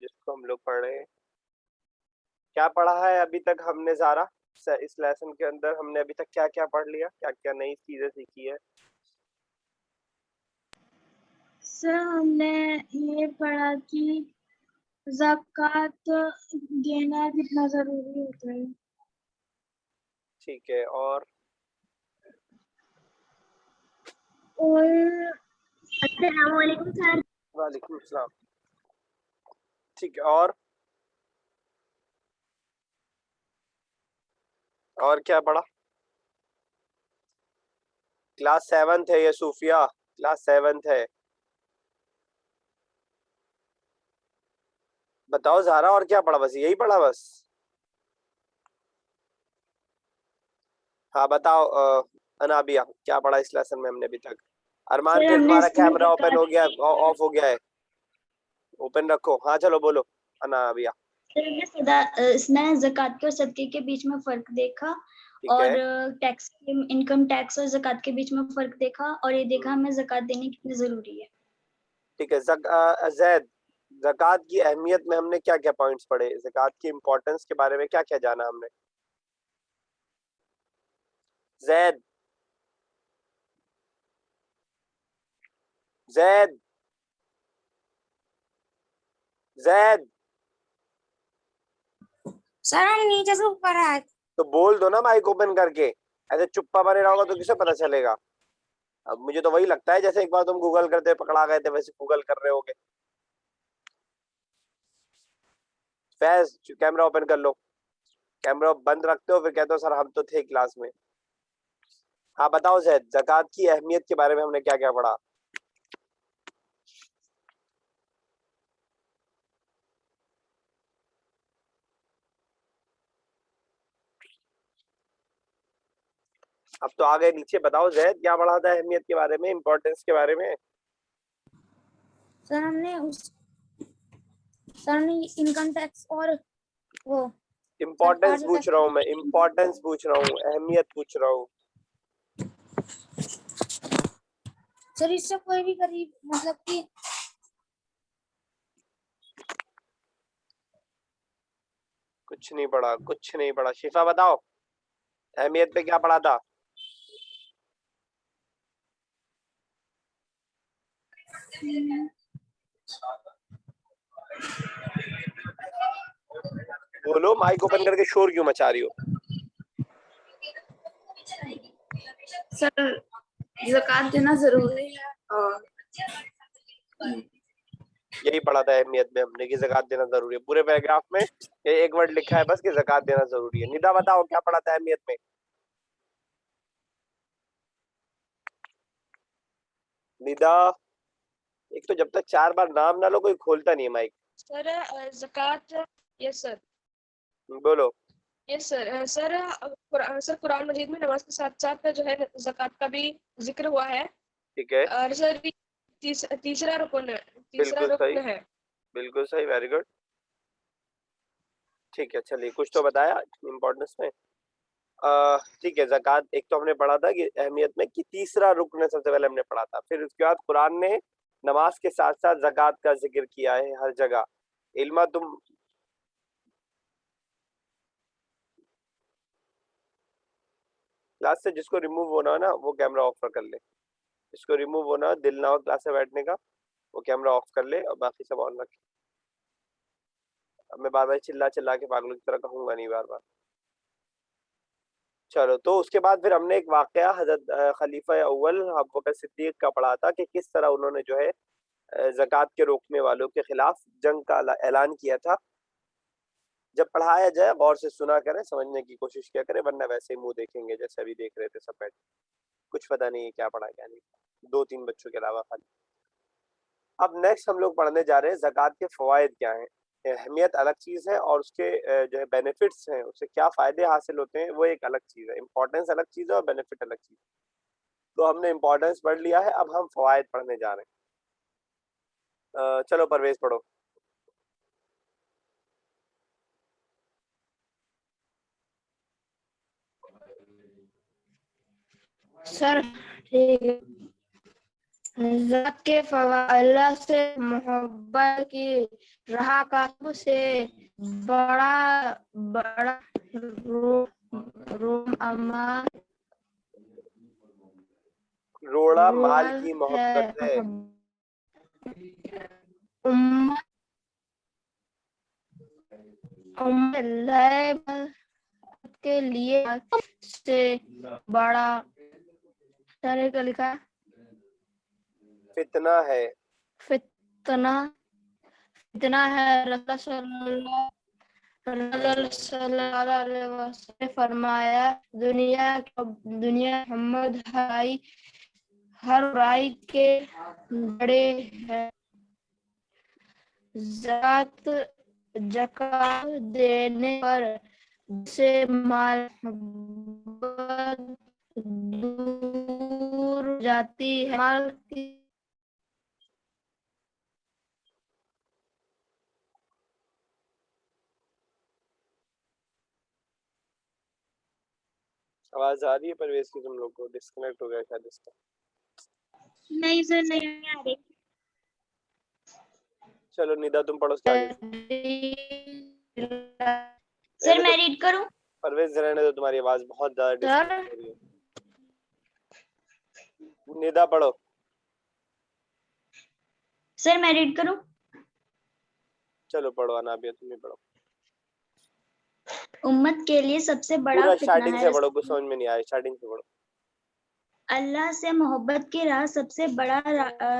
جس کو ہم لوگ پڑھ رہے ہیں. کیا پڑھا ہے ابھی تک ہم نے زارا؟ اس لیسن کے اندر ہم نے ابھی تک کیا کیا پڑھ لیا, کیا کیا نئی چیزیں سیکھی ہے؟ سر ہم نے یہ پڑھا کہ زکوٰۃ دینا کتنا ضروری ہوتا ہے. ٹھیک ہے, اور السلام علیکم سر. وعلیکم السلام. ٹھیک ہے, اور کیا پڑھا؟ کلاس 7 ہے یہ صوفیہ, کلاس 7 ہے. بتاؤ زہرا, اور کیا پڑھا؟ بس یہی پڑھا بس؟ ہاں بتاؤ انابیہ, کیا پڑھا اس لیسن میں ہم نے ابھی تک؟ ارمان سر ہم نے تمہارا اس میں کیمرہ اوپن ہو گیا, آف ہو گیا ہے, اوپن رکھو. ہاں چلو بولو انابیہ. سر ہم نے اس میں زکوٰۃ کے اور صدقے کے بیچ میں فرق دیکھا, ٹھیک اور ہے, ٹیکس, انکم ٹیکس اور زکوٰۃ کے بیچ میں فرق دیکھا, اور یہ دیکھا ہمیں زکوٰۃ دینی کتنی ضروری ہے. ٹھیک ہے. زید, زکوٰۃ کی اہمیت میں ہم نے کیا کیا پوائنٹس پڑھے؟ زکوٰۃ کی امپورٹنس کے بارے میں کیا کیا جانا ہم نے؟ زید, زید, زید, سر ہم نیچے سے اوپر آئے. تو بول دو نا مائک اوپن کر کے, ایسے چپا بنے رہا ہوگا تو کسے پتا چلے گا؟ اب مجھے تو وہی لگتا ہے جیسے ایک بار تم گوگل کرتے پکڑا گئے تھے, ویسے گوگل کر رہے ہوگے. فیض کیمرہ اوپن کر لو. کیمرہ بند رکھتے ہو پھر کہتے ہو سر ہم تو تھے کلاس میں. ہاں بتاؤ زید, زکوٰۃ کی اہمیت کے بارے میں ہم نے کیا کیا پڑھا؟ اب تو آگے نیچے, بتاؤ زید کیا پڑھا تھا اہمیت کے بارے میں, امپورٹنس کے بارے میں؟ سر ہم نے انکم ٹیکس اور وہ امپورٹنس پوچھ رہا ہوں میں, امپورٹنس پوچھ رہا ہوں, اہمیت پوچھ رہا ہوں. سر اس سے کوئی بھی غریب مطلب کہ کچھ نہیں پڑھا, کچھ نہیں پڑھا. شفا بتاؤ اہمیت پہ کیا پڑھا تھا؟ بولو, مائک اوپن کر کے شور کیوں مچا رہی ہو؟ سر زکوٰۃ دینا ضروری ہے, اور یہی پڑھا تھا اہمیت میں ہم نے کہ زکوٰۃ دینا ضروری ہے. پورے پیراگراف میں یہ ایک ورڈ لکھا ہے بس کہ زکوٰۃ دینا ضروری ہے. ندا بتاؤ کیا پڑھا تھا اہمیت میں؟ ندا, ایک تو جب تک 4 بار نام نہ لو کوئی کھولتا نہیں ہے مائک. سر زکوٰۃ, یس سر, بولو. یس سر. سر قرآن مجید میں نماز کے ساتھ ساتھ جو ہے زکوٰۃ کا بھی ذکر ہوا ہے, ٹھیک ہے, اور سر تیسرا رکن بالکل صحیح, ہے. بالکل صحیح, ویری گڈ. ٹھیک ہے, چلیے کچھ تو بتایا امپورٹنس میں. ٹھیک ہے, زکوٰۃ ایک تو ہم نے پڑھا تھا کہ اہمیت میں کہ تیسرا رکن سب سے پہلے ہم نے پڑھا تھا. پھر اس کے بعد قرآن نے نماز کے ساتھ ساتھ زکوٰۃ کا ذکر کیا ہے ہر جگہ. علما تم کلاس سے جس کو ریموو ہونا ہو نا وہ کیمرہ آف کر لے, جس کو ریموو ہونا ہو, دل نہ ہو کلاس سے بیٹھنے کا, وہ کیمرہ آف کر لے اور باقی سب آن رکھے. اب میں بار بار چلا چلا کے پاگلوں کی طرح کہوں گا نہیں بار بار. چلو, تو اس کے بعد پھر ہم نے ایک واقعہ حضرت خلیفہ اول ابو بکر صدیق کا پڑھا تھا کہ کس طرح انہوں نے جو ہے زکوٰۃ کے روکنے والوں کے خلاف جنگ کا اعلان کیا تھا. جب پڑھایا جائے غور سے سنا کریں, سمجھنے کی کوشش کیا کریں, ورنہ ویسے ہی منہ دیکھیں گے جیسے ابھی دیکھ رہے تھے سب بیٹھ. کچھ پتہ نہیں ہے کیا پڑھا کیا نہیں, 2-3 بچوں کے علاوہ خالی. اب نیکسٹ ہم لوگ پڑھنے جا رہے ہیں زکوٰۃ کے فوائد کیا ہیں. اہمیت الگ چیز ہے, اور اس کے جو ہے بینیفٹس ہیں, اس سے کیا فائدے حاصل ہوتے ہیں وہ ایک الگ چیز ہے. امپورٹنس الگ چیز ہے اور بینیفٹ الگ چیز ہے. تو ہم نے امپورٹنس پڑھ لیا ہے, اب ہم فوائد پڑھنے جا رہے ہیں. چلو پرویز پڑھو. سر ٹھیک ہے. ذات کے اللہ سے محبت کی راہ کا سب سے بڑا روڑا مال رول کی ہے محبت ہے. کے لیے سے بڑا طرح کا لکھا فتنہ ہے. فتنہ ہے. رسول صلی اللہ علیہ وسلم نے فرمایا دنیا محمد ہر برائی کے بڑے ہے. زکات دینے پر سے مال محبت دور جاتی ہے. مال کی آواز آ رہی ہے پرویز کی؟ تم لوگ کو ڈسکنیکٹ ہو گیا شاید اس کا. نہیں سر نہیں آ رہی. چلو ندا تم پڑھو اس کے آگے. سر میں ریڈ کروں؟ پرویز رہنے دو، تمہاری آواز بہت زیادہ سر ڈسکنیکٹ ہو رہی ہے. ندا پڑھو. سر میں ریڈ کروں؟ چلو پڑھو انابیہ، تم ہی پڑھو. امت کے لیے سب سے بڑا پورا فتنہ اسٹارٹنگ ہے سے پڑھو، کچھ سمجھ میں نہیں آیا. اسٹارٹنگ سے پڑھو. اللہ سے محبت کی راہ سب سے بڑا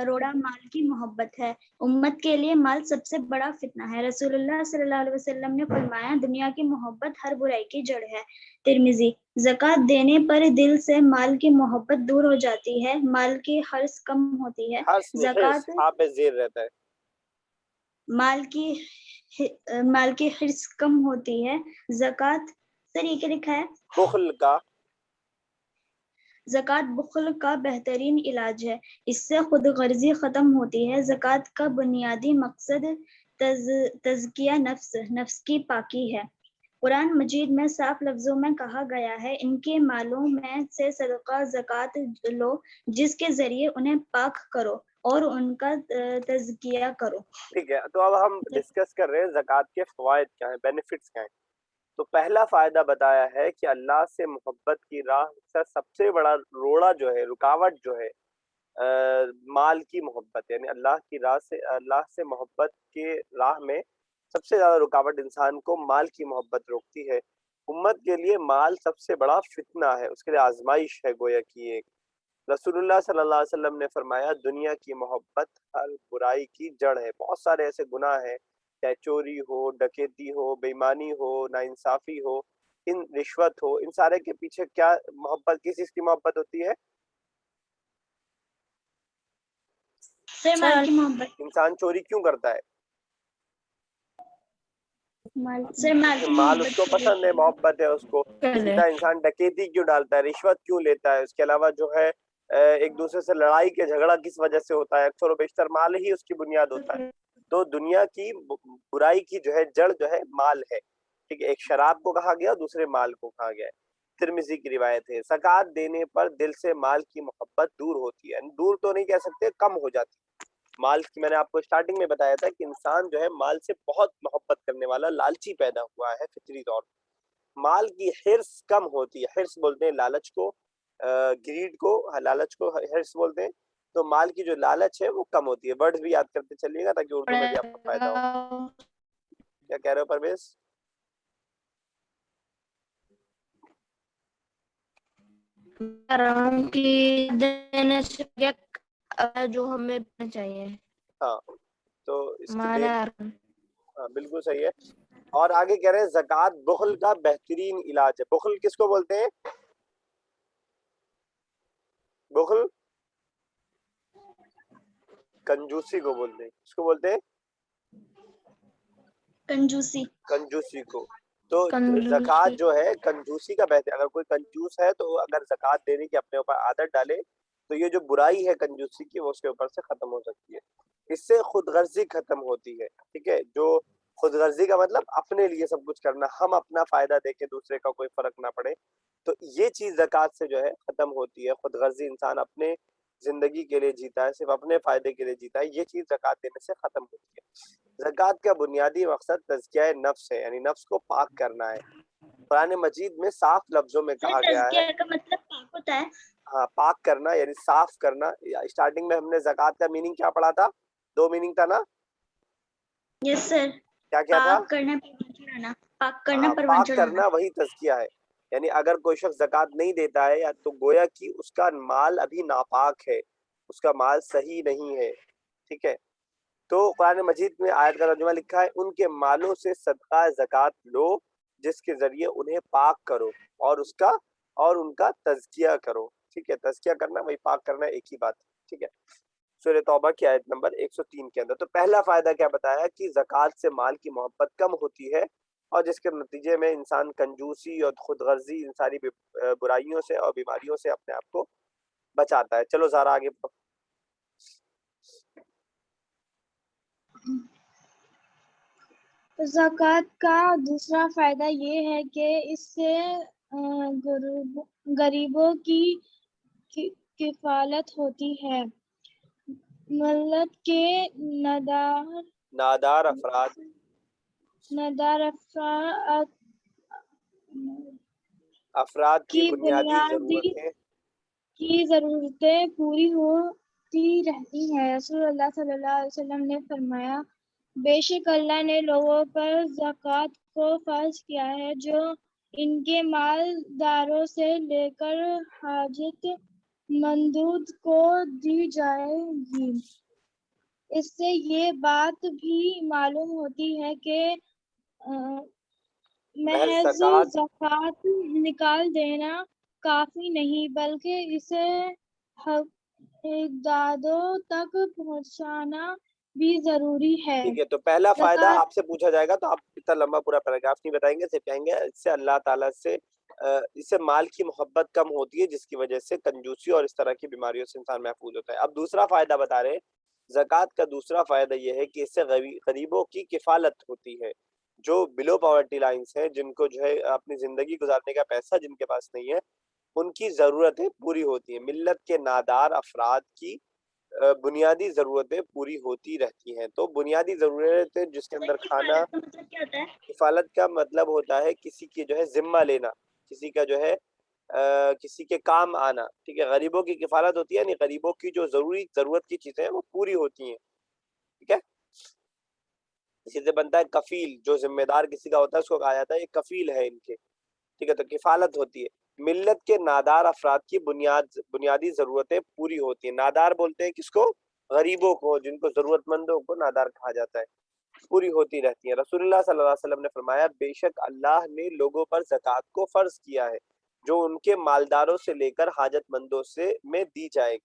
روڑا مال کی محبت ہے. امت کے لیے مال سب سے بڑا فتنہ ہے. رسول اللہ صلی اللہ علیہ وسلم نے فرمایا دنیا کی محبت ہر برائی کی جڑ ہے. ترمذی. زکات دینے پر دل سے مال کی محبت دور ہو جاتی ہے. مال کی حرص کم ہوتی ہے. زکات آپ پہ زیر رہتا ہے. مال کی حرص کم ہوتی ہے. زکات سر یہ کیا لکھا ہے؟ بخل کا. زکات بخل کا بہترین علاج ہے. اس سے خود غرضی ختم ہوتی ہے. زکات کا بنیادی مقصد تزکیہ نفس کی پاکی ہے. قرآن مجید میں صاف لفظوں میں کہا گیا ہے ان کے مالوں میں سے صدقہ زکات لو جس کے ذریعے انہیں پاک کرو اور ان کا تزکیہ کرو. ٹھیک ہے، تو اب ہم ڈسکس کر رہے ہیں زکات کے فوائد کیا ہیں، بینیفٹس کیا ہیں. تو پہلا فائدہ بتایا ہے کہ اللہ سے محبت کی راہ سے سب سے بڑا روڑا جو ہے، رکاوٹ جو ہے مال کی محبت، یعنی اللہ سے محبت کے راہ میں سب سے زیادہ رکاوٹ انسان کو مال کی محبت روکتی ہے. امت کے لیے مال سب سے بڑا فتنہ ہے، اس کے لیے آزمائش ہے گویا کی ایک. رسول اللہ صلی اللہ علیہ وسلم نے فرمایا دنیا کی محبت ہر برائی کی جڑ ہے. بہت سارے ایسے گناہ ہیں، چاہے چوری ہو، ڈکیتی ہو، بے ایمانی ہو، ناانصافی ہو، رشوت ہو، ان سارے کے پیچھے کیا محبت، کس چیز کی محبت ہوتی ہے؟ مال کی محبت. انسان چوری کیوں کرتا ہے؟ مال اس کو پسند ہے، محبت ہے اس کو. اسی طرح انسان ڈکیتی کیوں ڈالتا ہے، رشوت کیوں لیتا ہے. اس کے علاوہ جو ہے ایک دوسرے سے لڑائی کے جھگڑا کس وجہ سے ہوتا ہے؟ اکثر و بیشتر مال ہی اس کی بنیاد ہوتا ہے. تو دنیا کی برائی کی جو ہے جڑ جو ہے مال ہے. ٹھیک ہے، ایک شراب کو کہا گیا، دوسرے مال کو کہا گیا ہے. ترمذی کی روایت ہے زکات دینے پر دل سے مال کی محبت دور ہوتی ہے. دور تو نہیں کہہ سکتے، کم ہو جاتی. مال کی میں نے آپ کو اسٹارٹنگ میں بتایا تھا کہ انسان جو ہے مال سے بہت محبت کرنے والا، لالچی پیدا ہوا ہے فطری طور پر. مال کی حرص کم ہوتی ہے. حرص بولتے ہیں لالچ کو، گریڈ کو، لالچ کو حرص بولتے ہیں. تو مال کی جو لالچ ہے وہ کم ہوتی ہے. ورڈز بھی یاد کرتے چلیے گا تاکہ اردو میں بھی آپ کو فائدہ ہو. کیا کہہ رہے ہو پرویز؟ جو ہمیں چاہیے. ہاں تو اس کی ہاں بالکل صحیح ہے. اور آگے کہہ رہے ہیں زکات بخل کا بہترین علاج ہے. بخل کس کو بولتے ہیں؟ بخل کنجوسی کو بولتے ہیں. کس کو بولتے ہیں؟ کنجوسی کو. تو زکات جو ہے کنجوسی کا بہتر. اگر کوئی کنجوس ہے تو اگر زکات دینے کی اپنے اوپر عادت ڈالے تو یہ جو برائی ہے کنجوسی کی وہ اس کے اوپر سے ختم ہو سکتی ہے. اس سے خود غرضی ختم ہوتی ہے. ٹھیک ہے، جو خود غرضی کا مطلب اپنے لیے سب کچھ کرنا، ہم اپنا فائدہ دیکھیں، دوسرے کا کوئی فرق نہ پڑے. تو یہ چیز زکات سے جو ہے ختم ہوتی ہے. خود غرضی انسان اپنے زندگی کے لیے جیتا ہے، صرف اپنے فائدے کے لیے جیتا ہے، یہ چیز زکوٰۃ دینے سے ختم ہوتی ہے۔ زکوٰۃ کا بنیادی مقصد تزکیہ نفس ہے، یعنی نفس کو پاک کرنا ہے۔ قرآن مجید میں صاف لفظوں میں کہا گیا ہے، تزکیہ کا مطلب پاک ہوتا ہے؟ ہاں، پاک کرنا یعنی صاف کرنا۔ اسٹارٹنگ میں ہم نے زکوٰۃ کا میننگ کیا پڑھا تھا؟ 2 میننگ تھا نا؟ یس سر، کیا کیا تھا؟ پاک کرنا پروان چڑھانا، پاک کرنا ہاں، پروان پاک چڑھانا۔ کرنا وہی تزکیہ ہے، یعنی اگر کوئی شخص زکوٰۃ نہیں دیتا ہے یا تو گویا کہ اس کا مال ابھی ناپاک ہے، اس کا مال صحیح نہیں ہے، ٹھیک ہے؟ تو قرآن مجید میں آیت کا ترجمہ لکھا ہے، ان کے مالوں سے صدقہ زکوٰۃ لو جس کے ذریعے انہیں پاک کرو اور ان کا تزکیہ کرو، ٹھیک ہے؟ تزکیہ کرنا وہی پاک کرنا ایک ہی بات ہے، ٹھیک ہے؟ سورہ توبہ کی آیت نمبر 103 کے اندر۔ تو پہلا فائدہ کیا بتایا کہ زکوٰۃ سے مال کی محبت کم ہوتی ہے، اور جس کے نتیجے میں انسان کنجوسی اور خود غرضی ان ساری برائیوں سے اور بیماریوں سے اپنے آپ کو بچاتا ہے۔ چلو زارا آگے بڑھو۔ زکوٰۃ کا دوسرا فائدہ یہ ہے کہ اس سے غریبوں کی کفالت ہوتی ہے۔ ملت کے نادار افراد کی بنیادی ضرورتیں پوری ہوتی رہتی ہیں۔ رسول اللہ صلی اللہ علیہ وسلم نے فرمایا، بے شک اللہ نے لوگوں پر زکوٰۃ کو فرض کیا ہے جو ان کے مالداروں سے لے کر حاجت مندوں کو دی جائے گی۔ اس سے یہ بات بھی معلوم ہوتی ہے کہ محض زکوٰۃ نکال دینا کافی نہیں بلکہ اسے حقداروں تک پہنچانا بھی ضروری ہے۔ ٹھیک ہے، تو پہلا فائدہ آپ سے پوچھا جائے گا تو آپ اتنا لمبا پورا پیراگراف نہیں بتائیں گے، صرف کہیں گے اس سے اللہ تعالیٰ سے اس سے مال کی محبت کم ہوتی ہے، جس کی وجہ سے کنجوسی اور اس طرح کی بیماریوں سے انسان محفوظ ہوتا ہے۔ اب دوسرا فائدہ بتا رہے ہیں، زکوٰۃ کا دوسرا فائدہ یہ ہے کہ اس سے غریبوں کی کفالت ہوتی ہے، جو بلو پاورٹی لائنز ہیں، جن کو جو ہے اپنی زندگی گزارنے کا پیسہ جن کے پاس نہیں ہے، ان کی ضرورتیں پوری ہوتی ہیں۔ ملت کے نادار افراد کی بنیادی ضرورتیں پوری ہوتی رہتی ہیں۔ تو بنیادی ضرورتیں جس کے اندر کھانا، کفالت کا مطلب ہوتا ہے کسی کی جو ہے ذمہ لینا، کسی کا جو ہے کسی کے کام آنا، ٹھیک ہے؟ غریبوں کی کفالت ہوتی ہے یعنی غریبوں کی جو ضرورت کی چیزیں ہیں وہ پوری ہوتی ہیں، ٹھیک ہے؟ اسی سے بنتا ہے کفیل، جو ذمہ دار کسی کا ہوتا ہے اس کو کہا جاتا ہے یہ کفیل ہے ان کے، ٹھیک ہے؟ تو کفالت ہوتی ہے۔ ملت کے نادار افراد کی بنیادی ضرورتیں پوری ہوتی ہیں۔ نادار بولتے ہیں کس کو؟ غریبوں کو، جن کو ضرورت مندوں کو نادار کہا جاتا ہے، پوری ہوتی رہتی ہیں۔ رسول اللہ صلی اللہ علیہ وسلم نے فرمایا، بے شک اللہ نے لوگوں پر زکوٰۃ کو فرض کیا ہے جو ان کے مالداروں سے لے کر حاجت مندوں سے میں دی جائے گی،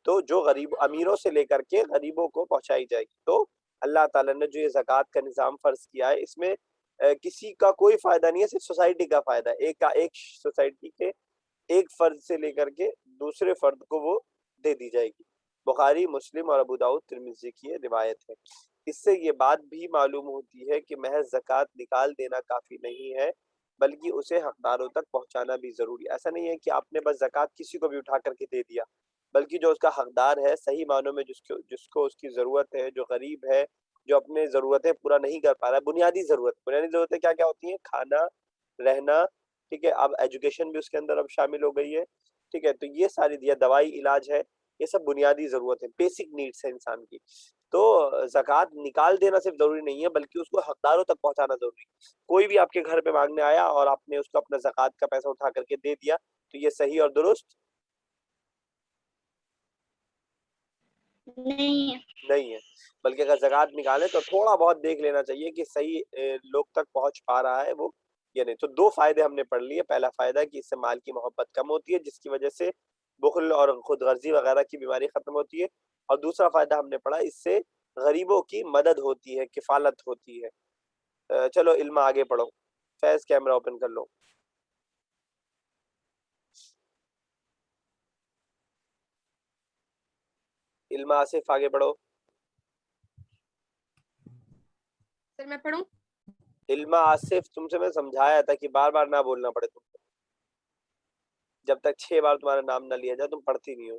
تو جو غریب امیروں سے لے کر کے غریبوں کو پہنچائی جائے گی۔ تو اللہ تعالیٰ نے جو یہ زکوٰۃ کا نظام فرض کیا ہے، اس میں کسی کا کوئی فائدہ نہیں ہے، صرف سوسائٹی کا فائدہ ہے۔ ایک سوسائٹی کے ایک فرد سے لے کر کے دوسرے فرد کو وہ دے دی جائے گی۔ بخاری، مسلم اور ابو داؤد، ترمذی کی یہ روایت ہے۔ اس سے یہ بات بھی معلوم ہوتی ہے کہ محض زکوٰۃ نکال دینا کافی نہیں ہے بلکہ اسے حقداروں تک پہنچانا بھی ضروری ہے۔ ایسا نہیں ہے کہ آپ نے بس زکوٰۃ کسی کو بھی اٹھا کر کے دے دیا، بلکہ جو اس کا حقدار ہے، صحیح معنوں میں جس کو اس کی ضرورت ہے، جو غریب ہے، جو اپنے ضرورتیں پورا نہیں کر پا رہا ہے، بنیادی ضرورتیں کیا کیا ہوتی ہیں؟ کھانا، رہنا، ٹھیک ہے؟ اب ایجوکیشن بھی اس کے اندر اب شامل ہو گئی ہے، ٹھیک ہے؟ تو یہ ساری دوائی، علاج ہے، یہ سب بنیادی ضرورت ہے، بیسک نیڈس ہے انسان کی۔ تو زکوٰۃ نکال دینا صرف ضروری نہیں ہے بلکہ اس کو حقداروں تک پہنچانا ضروری ہے۔ کوئی بھی آپ کے گھر پہ مانگنے آیا اور آپ نے اس کو اپنا زکوٰۃ کا پیسہ اٹھا کر کے دے دیا تو یہ صحیح اور درست نہیں ہے، بلکہ اگر زکوٰۃ نکالے تو تھوڑا بہت دیکھ لینا چاہیے کہ صحیح لوگ تک پہنچ پا رہا ہے وہ یا نہیں۔ تو 2 فائدے ہم نے پڑھ لیے۔ پہلا فائدہ کہ اس سے مال کی محبت کم ہوتی ہے، جس کی وجہ سے بخل اور خود غرضی وغیرہ کی بیماری ختم ہوتی ہے، اور دوسرا فائدہ ہم نے پڑھا اس سے غریبوں کی مدد ہوتی ہے، کفالت ہوتی ہے۔ چلو علما آگے پڑھو، فیض کیمرہ اوپن کر لو۔ علما آصف آگے بڑھو۔ سر میں پڑھوں؟ علما آصف، تم سے میں سمجھایا تھا کہ بار بار نہ بولنا پڑے تم کو، جب تک 6 بار تمہارا نام نہ لیا جائے تم پڑھتی نہیں ہو۔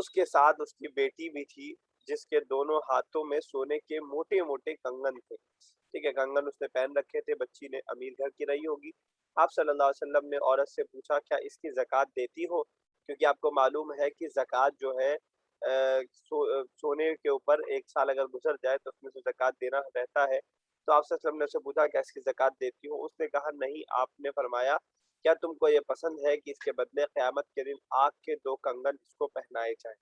اس کے ساتھ اس کی بیٹی بھی تھی جس کے دونوں ہاتھوں میں سونے کے موٹے موٹے کنگن تھے. ٹھیک ہے, کنگن اس نے پہن رکھے تھے. بچی نے امیر گھر کی رہی ہوگی. آپ صلی اللہ علیہ وسلم نے عورت سے پوچھا کیا اس کی زکوٰۃ دیتی ہو, کیونکہ آپ کو معلوم ہے کہ زکوٰۃ جو ہے سونے کے اوپر 1 سال اگر گزر جائے تو اس میں سے زکوٰۃ دینا رہتا ہے. تو آپ صلی اللہ علیہ وسلم نے اسے پوچھا کہ اس کی زکوٰۃ دیتی ہو. اس نے کہا نہیں. آپ نے فرمایا کیا تم کو یہ پسند ہے کہ اس کے بدلے قیامت کے دن آگ کے 2 کنگن اس کو پہنائے جائیں؟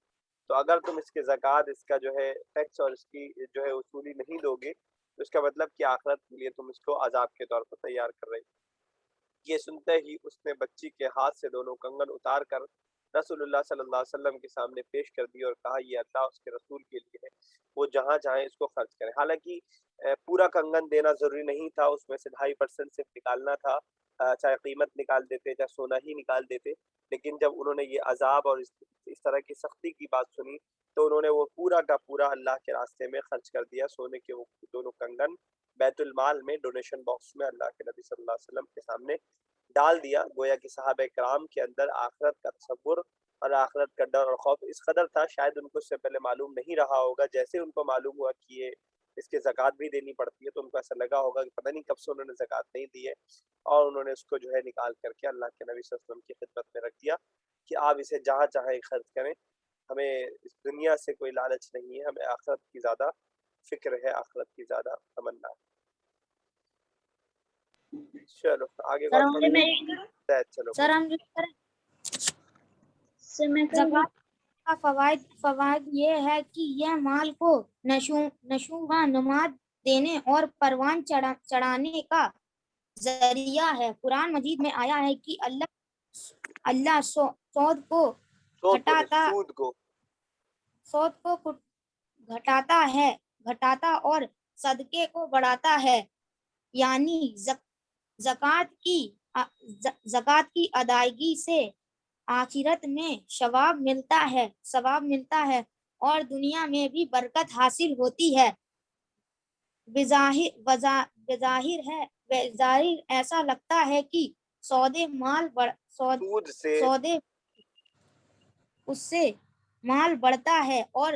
تو اگر تم اس کی زکوٰۃ, اس کا جو ہے ٹیکس اور اس کی جو ہے اصولی نہیں دو گے تو اس کا مطلب کہ آخرت کے لیے تم اس کو عذاب کے طور پر تیار کر رہے. یہ سنتے ہی اس نے بچی کے ہاتھ سے دونوں کنگن اتار کر رسول اللہ صلی اللہ علیہ وسلم کے سامنے پیش کر دی اور کہا یہ اللہ اس کے رسول کے لیے ہے, وہ جہاں چاہیں اس کو خرچ کریں. حالانکہ پورا کنگن دینا ضروری نہیں تھا, اس میں سے 2.5% صرف نکالنا تھا, چاہے قیمت نکال دیتے چاہے سونا ہی نکال دیتے. لیکن جب انہوں نے یہ عذاب اور اس طرح کی سختی کی بات سنی تو انہوں نے وہ پورا کا پورا اللہ کے راستے میں خرچ کر دیا. سونے کے وہ دونوں کنگن بیت المال میں ڈونیشن باکس میں اللہ کے نبی صلی اللہ علیہ وسلم کے سامنے ڈال دیا. گویا کہ صحابہ کرام کے اندر آخرت کا تصور اور آخرت کا ڈر اور خوف اس قدر تھا, شاید ان کو اس سے پہلے معلوم نہیں رہا ہوگا. جیسے ان کو معلوم ہوا کہ یہ اس کی زکوٰۃ بھی دینی پڑتی ہے تو ان کو ایسا لگا ہوگا کہ پتہ نہیں کب سے انہوں نے زکوٰۃ نہیں دی ہے, اور انہوں نے اس کو جو ہے نکال کر کے اللہ کے نبی صلی اللہ علیہ وسلم کی خدمت میں رکھ دیا کہ آپ اسے جہاں چاہیں خرچ کریں, ہمیں اس دنیا سے کوئی لالچ نہیں ہے, ہمیں آخرت کی زیادہ فکر ہے, آخرت کی زیادہ تمنا ہے. چلو آگے سر بات مجھے چلو سر ہم زکوٰۃ کا فوائد یہ ہے کہ یہ مال کو نشو و نماد دینے اور پروان چڑھانے کا ذریعہ ہے. قرآن مجید میں آیا ہے کہ اللہ سود کو گھٹاتا اور صدقے کو بڑھاتا ہے. یعنی زکوٰۃ کی ادائیگی سے آخرت میں ثواب ملتا ہے اور دنیا میں بھی برکت حاصل ہوتی ہے. بظاہر ایسا لگتا ہے کہ سودے اس سے مال بڑھتا ہے اور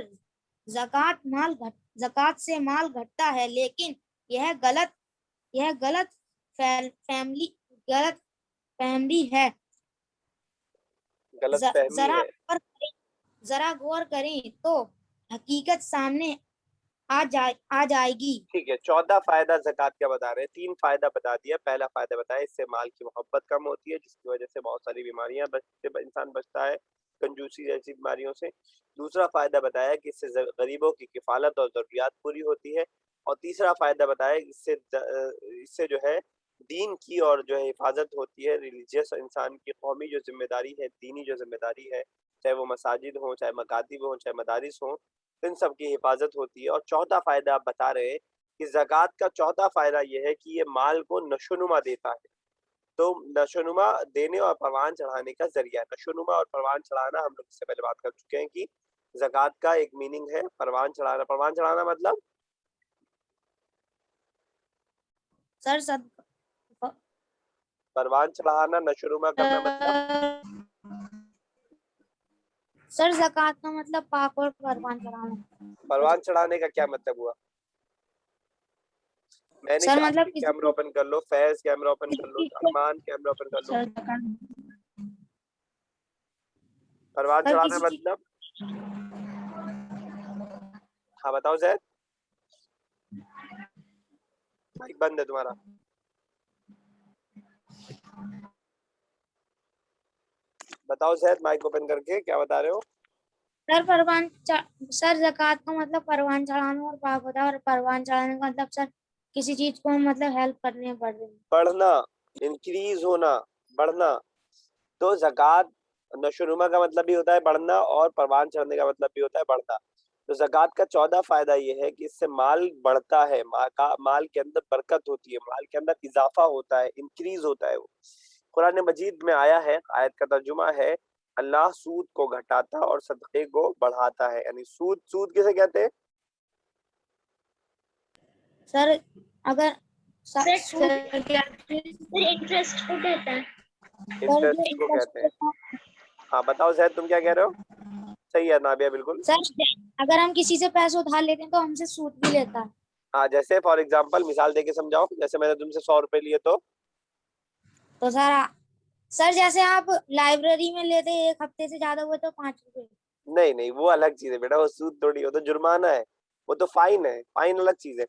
زکوٰۃ سے مال گھٹتا ہے, لیکن یہ غلط فہمی ہے. ذرا غور کریں تو حقیقت سامنے آ جائے گی. ٹھیک ہے, 14 فائدہ زکوٰۃ کا بتا رہے ہیں. 3 فائدہ بتا دیا. پہلا فائدہ بتایا اس سے مال کی محبت کم ہوتی ہے جس کی وجہ سے بہت ساری بیماریاں انسان بچتا ہے, کنجوسی جیسی بیماریوں سے. دوسرا فائدہ بتایا کہ اس سے غریبوں کی کفالت اور ضروریات پوری ہوتی ہے. اور تیسرا فائدہ بتایا اس سے جو ہے دین کی اور جو ہے حفاظت ہوتی ہے. ریلیجیس انسان کی قومی جو ذمہ داری ہے, دینی جو ذمہ داری ہے, چاہے وہ مساجد ہوں, چاہے مکاتب ہوں, چاہے مدارس ہوں, ان سب کی حفاظت ہوتی ہے. اور چوتھا فائدہ آپ بتا رہے ہیں کہ زکوٰۃ کا چوتھا فائدہ یہ ہے کہ یہ مال کو نشوونما دیتا ہے. تو نشوونما دینے اور پروان چڑھانے کا ذریعہ. نشوونما اور پروان چڑھانا ہم لوگ اس سے پہلے بات کر چکے ہیں کہ زکوٰۃ کا ایک میننگ ہے پروان چڑھانا. پروان چڑھانا مطلب پروان چڑھانا, نشوونما کرنا مطلب سر زکوٰۃ کا مطلب پاک اور پروان چڑھانا. پروان چڑھانے کا کیا مطلب ہوا؟ میں نے کہا آپ کیمرہ اوپن کر لو, فیض کیمرہ اوپن کر لو, سلمان کیمرہ اوپن کر لو. پروان چڑھانا مطلب ہاں بتاؤ زید, مائک بند ہے تمہارا. بتاؤ زید مائک اوپن کر کے کیا بتا رہے ہو؟ سر زکوٰۃ کا مطلب پروان چڑھانا اور پاک ہوتا ہے, اور پروان چڑھانے کا مطلب سر کسی چیز کو مطلب ہیلپ کرنے بڑھنا, انکریز ہونا, بڑھنا. تو زکوٰۃ نشوونما کا مطلب بھی ہوتا ہے بڑھنا, اور پروان چڑھنے کا مطلب بھی ہوتا ہے بڑھنا. تو زکوٰۃ کا 14 فائدہ یہ ہے کہ اس سے مال بڑھتا ہے, مال کے اندر برکت ہوتی ہے, مال کے اندر اضافہ ہوتا ہے, انکریز ہوتا ہے. وہ قرآن مجید میں آیا ہے, آیت کا ترجمہ ہے اللہ سود کو گھٹاتا اور صدقے کو بڑھاتا ہے. یعنی سود کسے کہتے ہیں سر؟ اگر انٹرسٹ کو کہتا ہے. انٹرسٹ کو کہتے ہیں. ہاں بتاؤ زید تم کیا کہہ رہے ہو؟ صحیح ہے نابیہ بالکل. سر اگر ہم کسی سے پیسے ادھار لیتے ہیں تو ہم سے سود بھی لیتا ہے. ہاں جیسے فار ایگزامپل مثال دے کے سمجھاؤ. جیسے میں نے تم سے 100 روپے لیے تو سر جیسے آپ لائبریری میں لیتے ایک ہفتے سے زیادہ ہوئے تو 5 روپے. نہیں وہ الگ چیز ہے بیٹا, وہ سود تھوڑی, وہ تو جرمانہ ہے, وہ تو فائن ہے. فائن الگ چیز ہے,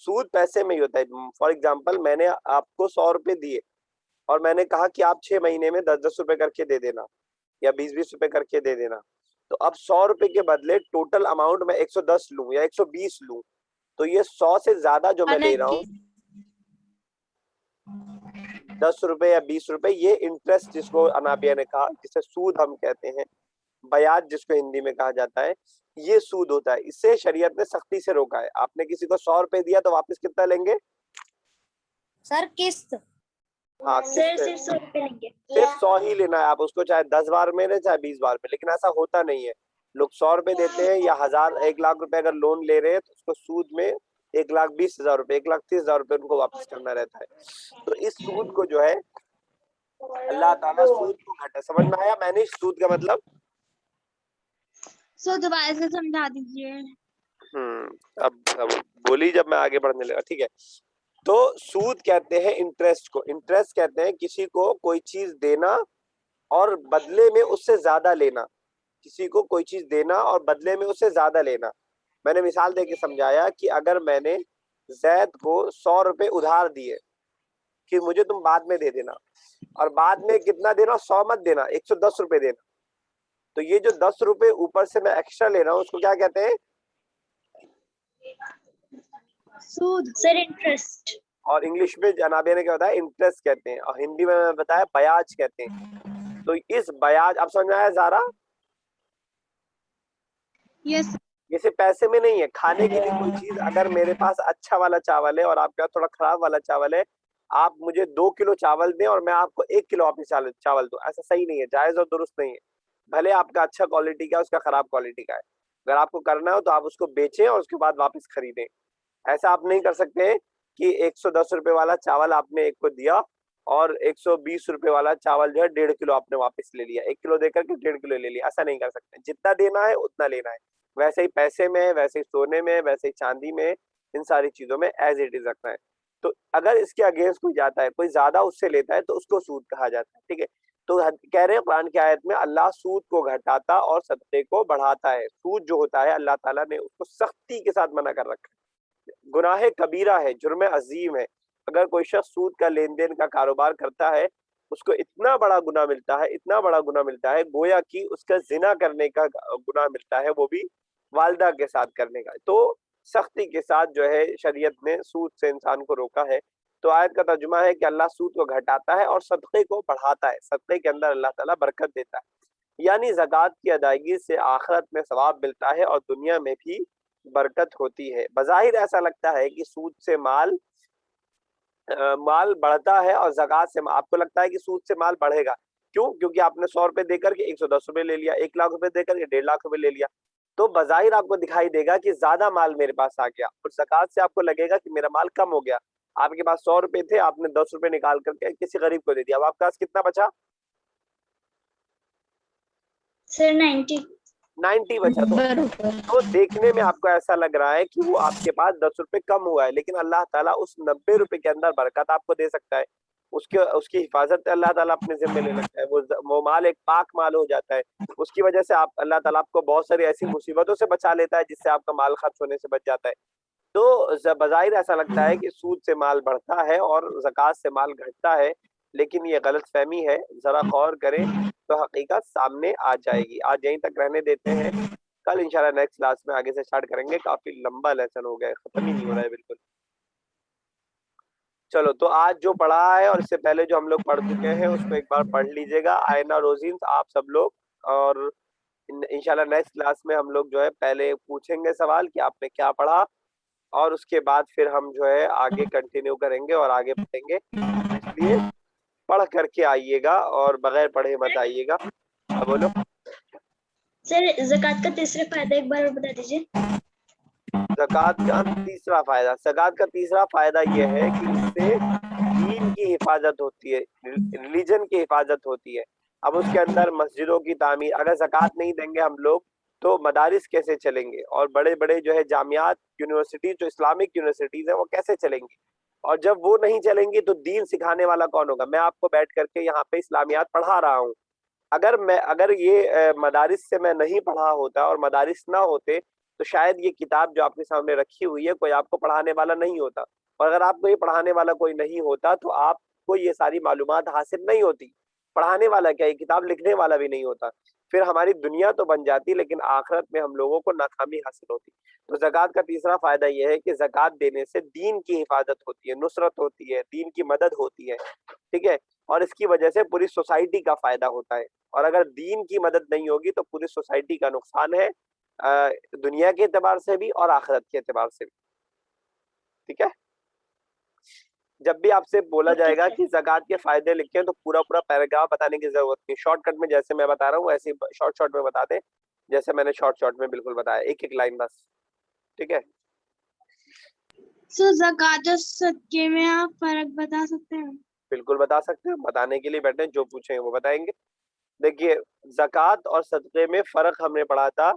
سود پیسے میں ہی ہوتا ہے. فار ایگزامپل میں نے آپ کو 100 روپے دیے اور میں نے کہا کہ آپ 6 مہینے میں 10 روپے کر کے دے دینا یا 20 روپے کر کے دے دینا. تو اب 100 روپے کے بدلے ٹوٹل اماؤنٹ میں 110 لوں یا 120 لوں, تو یہ 100 سے زیادہ جو میں لے رہا ہوں 10 روپے یا 20 روپے, یہ انٹرسٹ جس کو انابیہ نے کہا, جسے سود ہم کہتے ہیں, بیاج جس کو ہندی میں کہا جاتا ہے, یہ سود ہوتا ہے. اس سے شریعت نے سختی سے روکا ہے. آپ نے کسی کو 100 روپے دیا تو واپس کتنا لیں گے؟ سر قسط. ہاں صرف 100 روپے لیں گے. صرف 100 ہی لینا ہے آپ اس کو, چاہے 10 بار میں لیں چاہے 20 بار میں. لیکن ایسا ہوتا نہیں ہے. لوگ 100 روپے دیتے ہیں یا 1 لاکھ روپے اگر لون لے رہے ہیں تو اس کو سود میں 1,20,000 روپے 1,30,000 روپے ان کو واپس کرنا رہتا ہے. تو اس سود کو جو ہے اللہ تعالیٰ سود کو گھٹا. سمجھ میں آیا میں نے سود کا مطلب؟ سو دوبارہ سے سمجھا دیجیے. اب بولی جب میں آگے بڑھنے لگا. ٹھیک ہے, تو سود کہتے ہیں انٹرسٹ کو. انٹرسٹ کہتے ہیں کسی کو کوئی چیز دینا اور بدلے میں اس سے زیادہ لینا. کسی کو کوئی چیز دینا اور بدلے میں اس سے زیادہ لینا. میں نے مثال دے کے سمجھایا کہ اگر میں نے زید کو 100 روپے ادھار دیے کہ مجھے تم بعد میں دے دینا, اور بعد میں کتنا دینا؟ 100 مت دینا, 110 روپے دینا. تو یہ جو 10 روپے اوپر سے میں ایکسٹرا لے رہا ہوں اس کو کیا کہتے ہیں؟ سود. سر انٹرسٹ. اور انگلش میں جنابیہ نے کیا بتایا؟ انٹرسٹ کہتے ہیں. اور ہندی میں بتایا بیاج کہتے ہیں. تو اس بیاج, اب سمجھ میں آیا زارا؟ یس. یہ صرف پیسے میں نہیں ہے, کھانے کے لیے کوئی چیز, اگر میرے پاس اچھا والا چاول ہے اور آپ کے پاس تھوڑا خراب والا چاول ہے, آپ مجھے 2 کلو چاول دیں اور میں آپ کو 1 کلو واپس چاول دوں, ایسا صحیح نہیں ہے, جائز اور درست نہیں ہے. بھلے آپ کا اچھا کوالٹی کا ہے اس کا خراب کوالٹی کا ہے, اگر آپ کو کرنا ہو تو آپ اس کو بیچیں اور اس کے بعد واپس خریدیں. ایسا آپ نہیں کر سکتے کہ 110 روپے والا چاول آپ نے ایک کو دیا اور 120 روپے والا چاول جو ہے 1.5 کلو آپ نے واپس لے لیا, 1 کلو دے کر کے 1.5 کلو لے لیا. ایسا نہیں کر سکتے. جتنا دینا ہے اتنا لینا ہے. ویسے ہی پیسے میں, ویسے ہی سونے میں, ویسے ہی چاندی میں, ان ساری چیزوں میں ایز اٹ از رکھنا ہے. تو اگر اس کے اگینسٹ کوئی جاتا ہے, کوئی زیادہ اس سے لیتا ہے, تو اس کو سود کہا جاتا ہے. ٹھیک ہے, تو کہہ رہے ہیں قرآن کی آیت میں اللہ سود کو گھٹاتا اور صدقے کو بڑھاتا ہے. سود جو ہوتا ہے اللہ تعالیٰ نے اس کو سختی کے ساتھ منع کر رکھا ہے. گناہ کبیرہ ہے, جرم عظیم ہے. اگر کوئی شخص سود کا لین دین کا کاروبار کرتا ہے اس کو اتنا بڑا گناہ ملتا ہے, اتنا بڑا گناہ ملتا ہے, گویا کہ اس کا زنا کرنے کا گناہ ملتا ہے, وہ بھی والدہ کے ساتھ کرنے کا. تو سختی کے ساتھ جو ہے شریعت نے سود سے انسان کو روکا ہے. تو آیت کا ترجمہ ہے کہ اللہ سود کو گھٹاتا ہے اور صدقے کو بڑھاتا ہے. صدقے کے اندر اللہ تعالیٰ برکت دیتا ہے, یعنی زکوٰۃ کی ادائیگی سے آخرت میں ثواب ملتا ہے اور دنیا میں بھی برکت ہوتی ہے. بظاہر ایسا لگتا ہے کہ سود سے مال بڑھتا ہے اور زکوٰۃ سے آپ کو لگتا ہے کہ سود سے مال بڑھے گا. کیوں؟ کیونکہ آپ نے 100 روپے دے کر کے 110 روپے لے لیا, 1 لاکھ روپے دے کر کے 1.5 لاکھ روپے لے لیا. تو بظاہر آپ کو دکھائی دے گا کہ زیادہ مال میرے پاس آ گیا, اور زکوٰۃ سے آپ کو لگے گا کہ میرا مال کم ہو گیا. آپ کے پاس 100 روپے تھے, آپ نے 10 روپے نکال کر کے کسی غریب کو دے دیا, اب آپ کے پاس کتنا بچا؟ سر 90 بچا. تو دیکھنے میں آپ کو ایسا لگ رہا ہے کہ وہ آپ کے پاس 10 روپے کم ہوا ہے, لیکن اللہ تعالیٰ اس 90 روپے کے اندر برکت آپ کو دے سکتا ہے. اس کی حفاظت اللہ تعالیٰ اپنے ذمہ لے لگتا ہے. وہ مال ایک پاک مال ہو جاتا ہے. اس کی وجہ سے اللہ تعالیٰ آپ کو بہت ساری ایسی مصیبتوں سے بچا لیتا ہے جس سے آپ کا مال خرچ ہونے سے بچ جاتا ہے. تو بظاہر ایسا لگتا ہے کہ سود سے مال بڑھتا ہے اور زکوٰۃ سے مال گھٹتا ہے, لیکن یہ غلط فہمی ہے. ذرا غور کریں تو حقیقت سامنے آ جائے گی. آج یہیں تک رہنے دیتے ہیں, کل انشاءاللہ نیکسٹ کلاس میں آگے سے سٹارٹ کریں گے. کافی لمبا لیسن ہو گیا ہے, ختم ہی نہیں ہو رہا ہے بالکل. چلو, تو آج جو پڑھا ہے اور اس سے پہلے جو ہم لوگ پڑھ چکے ہیں اس کو ایک بار پڑھ لیجئے گا آئینہ روزین آپ سب لوگ. اور انشاءاللہ نیکسٹ کلاس میں ہم لوگ جو ہے پہلے پوچھیں گے سوال کہ آپ نے کیا پڑھا, اور اس کے بعد پھر ہم جو ہے آگے کنٹینیو کریں گے اور آگے پڑھیں گے. اس لیے پڑھ کر کے آئیے گا اور بغیر پڑھے مت آئیے گا. بولو سر, زکوٰۃ کا تیسرا فائدہ ایک بار اور بتا دیجیے. زکوٰۃ کا تیسرا فائدہ, زکوٰۃ کا تیسرا فائدہ یہ ہے کہ اس سے دین کی حفاظت ہوتی ہے, ریلیجن کی حفاظت ہوتی ہے. اب اس کے اندر مسجدوں کی تعمیر, اگر زکوٰۃ نہیں دیں گے ہم لوگ تو مدارس کیسے چلیں گے, اور بڑے بڑے جو ہے جامعات, یونیورسٹیز, جو اسلامک یونیورسٹیز ہیں وہ کیسے چلیں گی, اور جب وہ نہیں چلیں گی تو دین سکھانے والا کون ہوگا؟ میں آپ کو بیٹھ کر کے یہاں پہ اسلامیات پڑھا رہا ہوں, اگر یہ مدارس سے میں نہیں پڑھا ہوتا اور مدارس نہ ہوتے تو شاید یہ کتاب جو آپ کے سامنے رکھی ہوئی ہے کوئی آپ کو پڑھانے والا نہیں ہوتا, اور اگر آپ کو یہ پڑھانے والا کوئی نہیں ہوتا تو آپ کو یہ ساری معلومات حاصل نہیں ہوتی. پڑھانے والا کیا, یہ کتاب لکھنے والا بھی نہیں ہوتا. پھر ہماری دنیا تو بن جاتی لیکن آخرت میں ہم لوگوں کو ناکامی حاصل ہوتی. تو زکوٰۃ کا تیسرا فائدہ یہ ہے کہ زکوٰۃ دینے سے دین کی حفاظت ہوتی ہے, نصرت ہوتی ہے, دین کی مدد ہوتی ہے, ٹھیک ہے, اور اس کی وجہ سے پوری سوسائٹی کا فائدہ ہوتا ہے. اور اگر دین کی مدد نہیں ہوگی تو پوری سوسائٹی کا نقصان ہے, دنیا کے اعتبار سے بھی اور آخرت کے اعتبار سے بھی, ٹھیک ہے. جب بھی آپ سے بولا جائے گا کہ زکوٰۃ کے فائدے لکھیں تو پورا پورا پیراگراف بتانے کی ضرورت نہیں, شارٹ کٹ میں جیسے میں بتا رہا ہوں ایسے شارٹ میں بتا دیں, جیسے میں نے شارٹ میں بالکل بتایا, ایک ایک لائن بس, ٹھیک ہے. سو زکوٰۃ اور صدقے میں آپ فرق بتا سکتے ہیں؟ بالکل بتا سکتے ہیں, بتانے کے لیے بیٹھے, جو پوچھیں وہ بتائیں گے. دیکھیے زکوٰۃ اور صدقے میں فرق ہم نے پڑھا تھا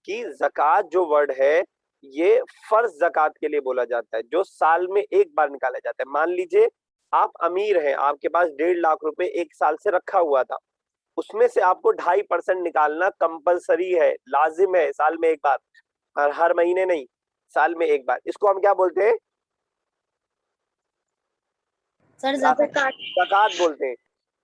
کہ زکوٰۃ جو ورڈ ہے یہ فرض زکوٰۃ کے لیے بولا جاتا ہے, جو سال میں ایک بار نکالا جاتا ہے. مان لیجئے آپ امیر ہیں, آپ کے پاس 1.5 لاکھ روپے ایک سال سے رکھا ہوا تھا, اس میں سے آپ کو 2.5% نکالنا کمپلسری ہے, لازم ہے, سال میں ایک بار, ہر مہینے نہیں, سال میں ایک بار. اس کو ہم کیا بولتے ہیں؟ سر زکوٰۃ بولتے ہیں.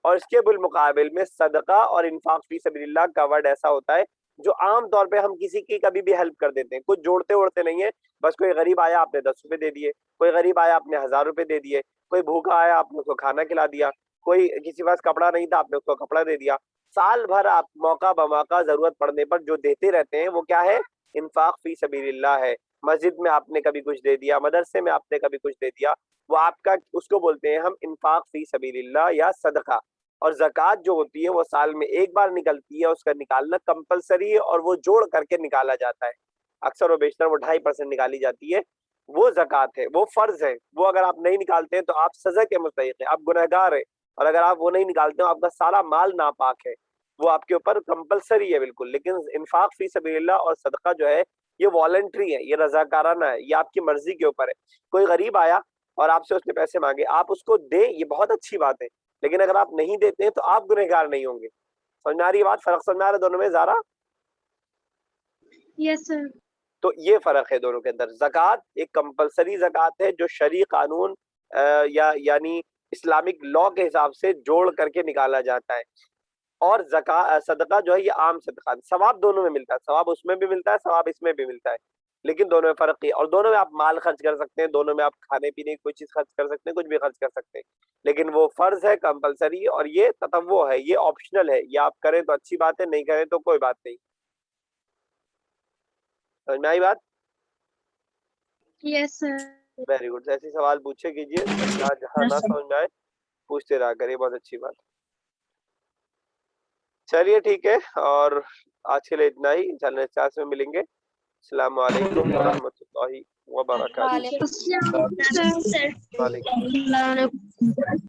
اور اس کے بالمقابل میں صدقہ اور انفاق فی سبیل اللہ کا ورڈ ایسا ہوتا ہے جو عام طور پہ ہم کسی کی کبھی بھی ہیلپ کر دیتے ہیں, کچھ جوڑتے اوڑتے نہیں ہیں, بس کوئی غریب آیا آپ نے 10 روپے دے دیے, کوئی غریب آیا آپ نے 1000 روپے دے دیے, کوئی بھوکا آیا آپ نے اس کو کھانا کھلا دیا, کوئی کسی پاس کپڑا نہیں تھا آپ نے اس کو کپڑا دے دیا. سال بھر آپ موقع بموقع ضرورت پڑنے پر جو دیتے رہتے ہیں وہ کیا ہے؟ انفاق فی سبیل اللہ ہے. مسجد میں آپ نے کبھی کچھ دے دیا, مدرسے میں آپ نے کبھی کچھ دے دیا, وہ آپ کا, اس کو بولتے ہیں ہم انفاق فی سبیل اللہ یا صدقہ. اور زکوٰۃ جو ہوتی ہے وہ سال میں ایک بار نکلتی ہے, اس کا نکالنا کمپلسری ہے اور وہ جوڑ کر کے نکالا جاتا ہے, اکثر و بیشتر وہ 2.5% نکالی جاتی ہے, وہ زکوٰۃ ہے, وہ فرض ہے. وہ اگر آپ نہیں نکالتے ہیں تو آپ سزا کے مستحق ہیں, آپ گنہگار ہیں, اور اگر آپ وہ نہیں نکالتے ہیں آپ کا سارا مال ناپاک ہے, وہ آپ کے اوپر کمپلسری ہے بالکل. لیکن انفاق فی سبیل اللہ اور صدقہ جو ہے یہ والنٹری ہے, یہ رضاکارانہ ہے, یہ آپ کی مرضی کے اوپر ہے. کوئی غریب آیا اور آپ سے اس نے پیسے مانگے, آپ اس کو دیں, یہ بہت اچھی بات ہے, لیکن اگر آپ نہیں دیتے ہیں تو آپ گنہگار نہیں ہوں گے. سمجھ میں آ رہی بات؟ فرق سمجھ میں آ رہا ہے دونوں میں زارا؟ یس سر. تو یہ فرق ہے دونوں کے اندر. زکوٰۃ ایک کمپلسری زکوٰۃ ہے جو شرعی قانون یعنی اسلامک لا کے حساب سے جوڑ کر کے نکالا جاتا ہے, اور صدقہ جو ہے یہ عام صدقہ, ثواب دونوں میں ملتا ہے, ثواب اس میں بھی ملتا ہے, ثواب اس میں بھی ملتا ہے, لیکن دونوں میں فرق ہے. اور دونوں میں آپ مال خرچ کر سکتے ہیں, دونوں میں آپ کھانے پینے کی کوئی چیز خرچ کر سکتے ہیں, کچھ بھی خرچ کر سکتے ہیں, لیکن وہ فرض ہے, کمپلسری, اور یہ تطوع ہے, یہ آپشنل ہے. یہ آپ کریں تو اچھی بات ہے, نہیں کریں تو کوئی بات نہیں. سمجھ میں آئی بات؟ Yes sir. Very good. ایسے سوال پوچھے کیجیے, جہاں نہ سمجھ میں آئے پوچھتے رہا کریں, بہت اچھی بات. چلیے ٹھیک ہے, اور آج کے لیے اتنا ہی, انشاءاللہ نیکسٹ کلاس میں ملیں گے. السلام علیکم ورحمۃ اللہ وبرکاتہ. السلام علیکم سر. وعلیکم.